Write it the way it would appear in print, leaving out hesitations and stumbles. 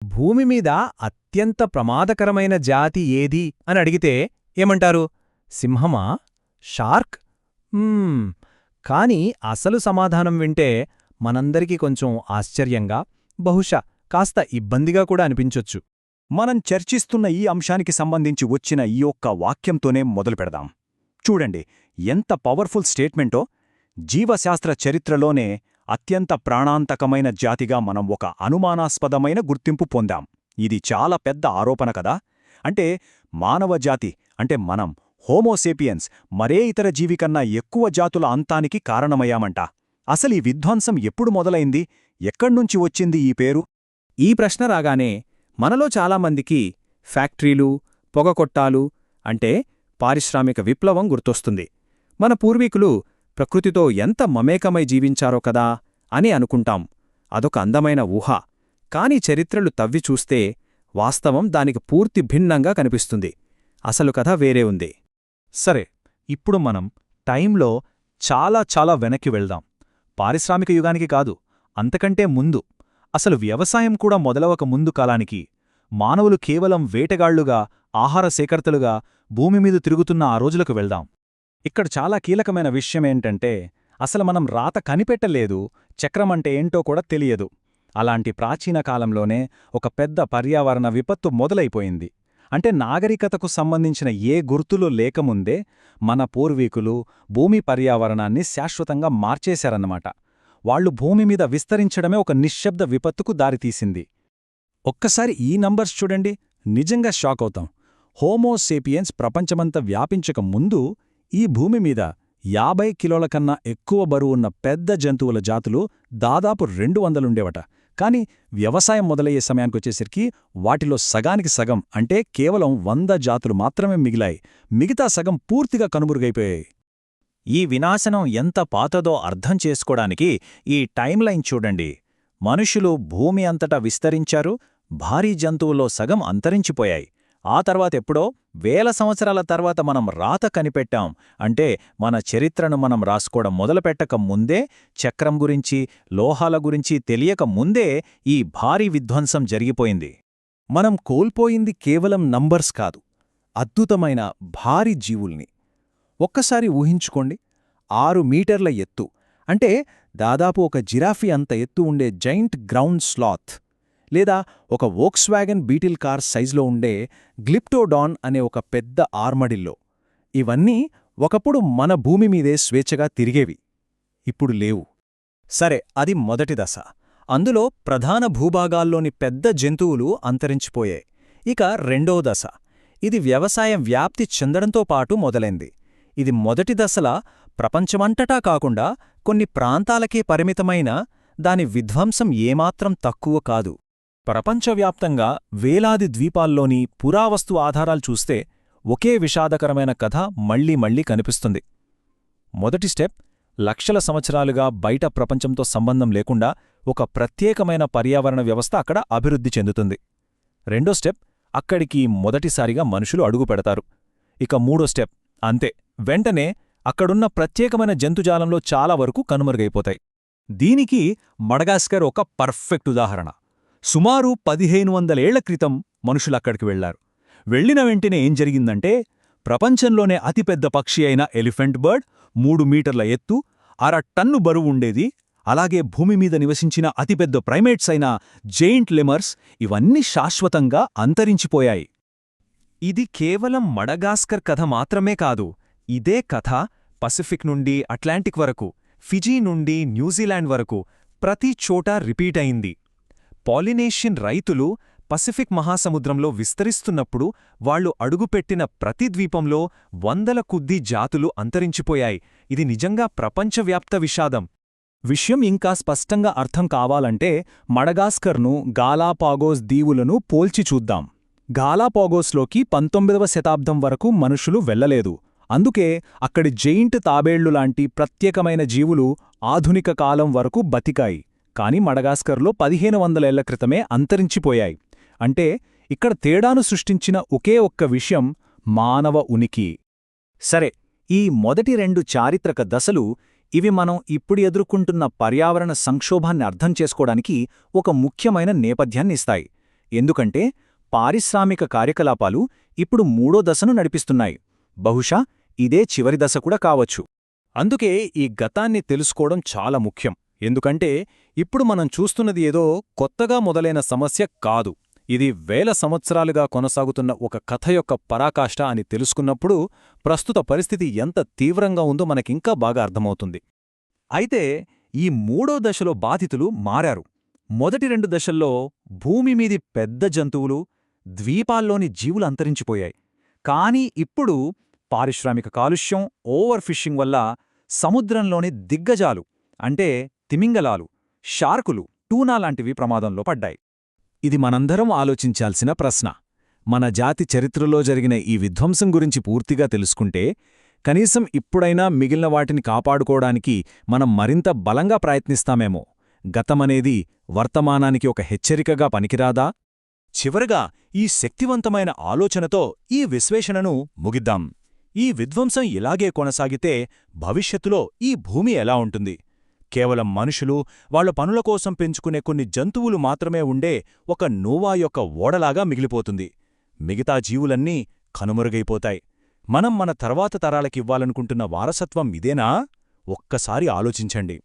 భూమి మీద అత్యంత ప్రమాదకరమైన జాతి ఏది అని అడిగితే ఏమంటారు? సింహమా? షార్క్? కాని అసలు సమాధానం వింటే మనందరికీ కొంచెం ఆశ్చర్యంగా, బహుశా కాస్త ఇబ్బందిగా కూడా అనిపించొచ్చు. మనం చర్చిస్తున్న ఈ అంశానికి సంబంధించి వచ్చిన ఈ ఒక్క వాక్యంతోనే మొదలుపెడదాం. చూడండి, ఎంత పవర్ఫుల్ స్టేట్మెంటో. జీవశాస్త్ర చరిత్రలోనే అత్యంత ప్రాణాంతకమైన జాతిగా మనం ఒక అనుమానాస్పదమైన గుర్తింపు పొందాం. ఇది చాలా పెద్ద ఆరోపణ కదా. అంటే మానవజాతి అంటే మనం, హోమోసేపియన్స్, మరే ఇతర జీవికన్నా ఎక్కువ జాతుల అంతానికి కారణమయ్యామంట. అసలీ విధ్వంసం ఎప్పుడు మొదలైంది? ఎక్కడ్నుంచి వచ్చింది ఈ పేరు? ఈ ప్రశ్న రాగానే మనలో చాలామందికి ఫ్యాక్టరీలు, పొగకొట్టాలు అంటే పారిశ్రామిక విప్లవం గుర్తొస్తుంది. మన పూర్వీకులు ప్రకృతితో ఎంత మమేకమై జీవించారో కదా అని అనుకుంటాం. అదొక అందమైన ఊహ. కాని చరిత్రలు తవ్వి చూస్తే వాస్తవం దానికి పూర్తి భిన్నంగా కనిపిస్తుంది. అసలు కథ వేరే ఉంది. సరే, ఇప్పుడు మనం టైంలో చాలా వెనక్కి వెళ్దాం. పారిశ్రామిక యుగానికి కాదు, అంతకంటే ముందు, అసలు వ్యవసాయం కూడా మొదలవక ముందు కాలానికి. మానవులు కేవలం వేటగాళ్లుగా, ఆహార సేకర్తలుగా భూమిమీద తిరుగుతున్న ఆ రోజులకు వెళ్దాం. ఇక్కడ చాలా కీలకమైన విషయమేంటంటే, అసలు మనం రాత కనిపెట్టలేదు, చక్రమంటే ఏంటో కూడా తెలియదు. అలాంటి ప్రాచీన కాలంలోనే ఒక పెద్ద పర్యావరణ విపత్తు మొదలైపోయింది. అంటే నాగరికతకు సంబంధించిన ఏ గుర్తులు లేకముందే మన పూర్వీకులు భూమి పర్యావరణాన్ని శాశ్వతంగా మార్చేశారన్నమాట. వాళ్లు భూమిమీద విస్తరించడమే ఒక నిశ్శబ్ద విపత్తుకు దారితీసింది. ఒక్కసారి ఈ నంబర్స్ చూడండి, నిజంగా షాక్ అవుతాం. హోమోసేపియన్స్ ప్రపంచమంతా వ్యాపించక ముందు ఈ భూమిమీద 50 కిలోల కన్నా ఎక్కువ బరువున్న పెద్ద జంతువుల జాతులు దాదాపు 200 కాని వ్యవసాయం మొదలయ్యే సమయానికొచ్చేసరికి వాటిలో సగానికి సగం, అంటే కేవలం 100 జాతులు మాత్రమే మిగిలాయి. మిగతా సగం పూర్తిగా కనుమరుగైపోయాయి. ఈ వినాశనం ఎంత పాతదో అర్థం చేసుకోవడానికి ఈ టైమ్లైన్ చూడండి. మనుషులు భూమి అంతటా విస్తరించారు, భారీ జంతువుల్లో సగం అంతరించిపోయాయి. ఆ తర్వాతెప్పుడో వేల సంవత్సరాల తర్వాత మనం రాత కనిపెట్టాం. అంటే మన చరిత్రను మనం రాసుకోవడం మొదలుపెట్టక ముందే, చక్రం గురించి, లోహాల గురించి తెలియక ముందే ఈ భారీ విధ్వంసం జరిగిపోయింది. మనం కోల్పోయింది కేవలం నంబర్స్ కాదు, అద్భుతమైన భారీ జీవుల్ని. ఒక్కసారి ఊహించుకోండి, 6 మీటర్ల ఎత్తు, అంటే దాదాపు ఒక జిరాఫీ అంత ఎత్తు ఉండే జైంట్ గ్రౌండ్ స్లాత్, లేదా ఒక వోక్స్వ్యాగన్ బీటిల్ కార్ సైజులో ఉండే గ్లిప్టోడాన్ అనే ఒక పెద్ద ఆర్మడిల్లో. ఇవన్నీ ఒకప్పుడు మన భూమిమీదే స్వేచ్ఛగా తిరిగేవి. ఇప్పుడు లేవు. సరే, అది మొదటి దశ. అందులో ప్రధాన భూభాగాల్లోని పెద్ద జంతువులు అంతరించిపోయాయి. ఇక రెండో దశ. ఇది వ్యవసాయం వ్యాప్తి చెందడంతో పాటు మొదలైంది. ఇది మొదటి దశలా ప్రపంచమంతటా కాకుండా కొన్ని ప్రాంతాలకే పరిమితమైన దాని విధ్వంసం ఏమాత్రం తక్కువ కాదు. ప్రపంచవ్యాప్తంగా వేలాది ద్వీపాల్లోని పురావస్తు ఆధారాలు చూస్తే ఒకే విషాదకరమైన కథ మళ్లీ కనిపిస్తుంది. మొదటి స్టెప్, లక్షల సంవత్సరాలుగా బయట ప్రపంచంతో సంబంధం లేకుండా ఒక ప్రత్యేకమైన పర్యావరణ వ్యవస్థ అక్కడ అభివృద్ధి చెందుతుంది. రెండో స్టెప్, అక్కడికి మొదటిసారిగా మనుషులు అడుగుపెడతారు. ఇక మూడో స్టెప్, అంతే, వెంటనే అక్కడున్న ప్రత్యేకమైన జంతుజాలంలో చాలా వరకు కనుమరుగైపోతాయి. దీనికి మడగాస్కర్ ఒక పర్ఫెక్ట్ ఉదాహరణ. సుమారు 1500 ఏళ్ల క్రితం మనుషులక్కడికి వెళ్లారు. వెళ్లిన వెంటనే ఏం జరిగిందంటే, ప్రపంచంలోనే అతిపెద్ద పక్షి అయిన ఎలిఫెంట్ బర్డ్, 3 మీటర్ల ఎత్తు, 1/2 టన్ను బరువు ఉండేది, అలాగే భూమిమీద నివసించిన అతిపెద్ద ప్రైమేట్స్ అయిన జెయింట్ లెమర్స్, ఇవన్నీ శాశ్వతంగా అంతరించిపోయాయి. ఇది కేవలం మడగాస్కర్ కథ మాత్రమే కాదు. ఇదే కథ పసిఫిక్ నుండి అట్లాంటిక్ వరకు, ఫిజీ నుండి న్యూజిలాండ్ వరకు ప్రతి చోటా రిపీట్ అయింది. పాలినేషియన్ రైతులు పసిఫిక్ మహాసముద్రంలో విస్తరిస్తున్నప్పుడు వాళ్లు అడుగుపెట్టిన ప్రతి ద్వీపంలో 100ల కొద్దీ జాతులు అంతరించిపోయాయి. ఇది నిజంగా ప్రపంచవ్యాప్త విషాదం. విషయం ఇంకా స్పష్టంగా అర్థం కావాలంటే మడగాస్కర్ను, గాలాపాగోస్ దీవులను పోల్చి చూద్దాం. గాలాపాగోస్లోకి 19వ శతాబ్దం వరకు మనుషులు వెళ్లలేదు. అందుకే అక్కడి జెయింట్ తాబేళ్లులాంటి ప్రత్యేకమైన జీవులు ఆధునిక కాలం వరకు బతికాయి. కాని మడగాస్కర్లో 1500 ఏళ్ల క్రితమే అంతరించిపోయాయి. అంటే ఇక్కడ తేడాను సృష్టించిన ఒకే ఒక్క విషయం, మానవ ఉనికి. సరే, ఈ మొదటి 2 చారిత్రక దశలు ఇవి మనం ఇప్పుడు ఎదుర్కొంటున్న పర్యావరణ సంక్షోభాన్ని అర్థం చేసుకోవడానికి ఒక ముఖ్యమైన నేపథ్యాన్నిస్తాయి. ఎందుకంటే పారిశ్రామిక కార్యకలాపాలు ఇప్పుడు 3వ దశను నడిపిస్తున్నాయి. బహుశా ఇదే చివరి దశ కూడా కావచ్చు. అందుకే ఈ గతాన్ని తెలుసుకోవడం చాలా ముఖ్యం. ఎందుకంటే ఇప్పుడు మనం చూస్తున్నది ఏదో కొత్తగా మొదలైన సమస్య కాదు. ఇది వేల సంవత్సరాలుగా కొనసాగుతున్న ఒక కథ యొక్క పరాకాష్ఠ అని తెలుసుకున్నప్పుడు ప్రస్తుత పరిస్థితి ఎంత తీవ్రంగా ఉందో మనకింకా బాగా అర్థమవుతుంది. అయితే ఈ 3వ దశలో బాధితులు మారారు. మొదటి 2 దశల్లో భూమి మీది పెద్ద జంతువులు, ద్వీపాల్లోని జీవులు అంతరించిపోయాయి. కానీ ఇప్పుడు పారిశ్రామిక కాలుష్యం, ఓవర్ ఫిషింగ్ వల్ల సముద్రంలోని దిగ్గజాలు అంటే తిమింగలాలు, షార్కులు, టూనా లాంటివి ప్రమాదంలో పడ్డాయి. ఇది మనందరం ఆలోచించాల్సిన ప్రశ్న. మన జాతి చరిత్రలో జరిగిన ఈ విధ్వంసం గురించి పూర్తిగా తెలుసుకుంటే కనీసం ఇప్పుడైనా మిగిలిన వాటిని కాపాడుకోవడానికి మనం మరింత బలంగా ప్రయత్నిస్తామేమో. గతమనేది వర్తమానానికి ఒక హెచ్చరికగా పనికిరాదా? చివరగా ఈ శక్తివంతమైన ఆలోచనతో ఈ విశ్లేషణను ముగిద్దాం. ఈ విధ్వంసం ఇలాగే కొనసాగితే భవిష్యత్తులో ఈ భూమి ఎలా ఉంటుంది? కేవలం మనుషులు, వాళ్ల పనుల కోసం పెంచుకునే కొన్ని జంతువులు మాత్రమే ఉండే ఒక నోవా యొక్క ఓడలాగా మిగిలిపోతుంది. మిగతా జీవులన్నీ కనుమరుగైపోతాయి. మనం మన తర్వాత తరాలకివ్వాలనుకుంటున్న వారసత్వం ఇదేనా? ఒక్కసారి ఆలోచించండి.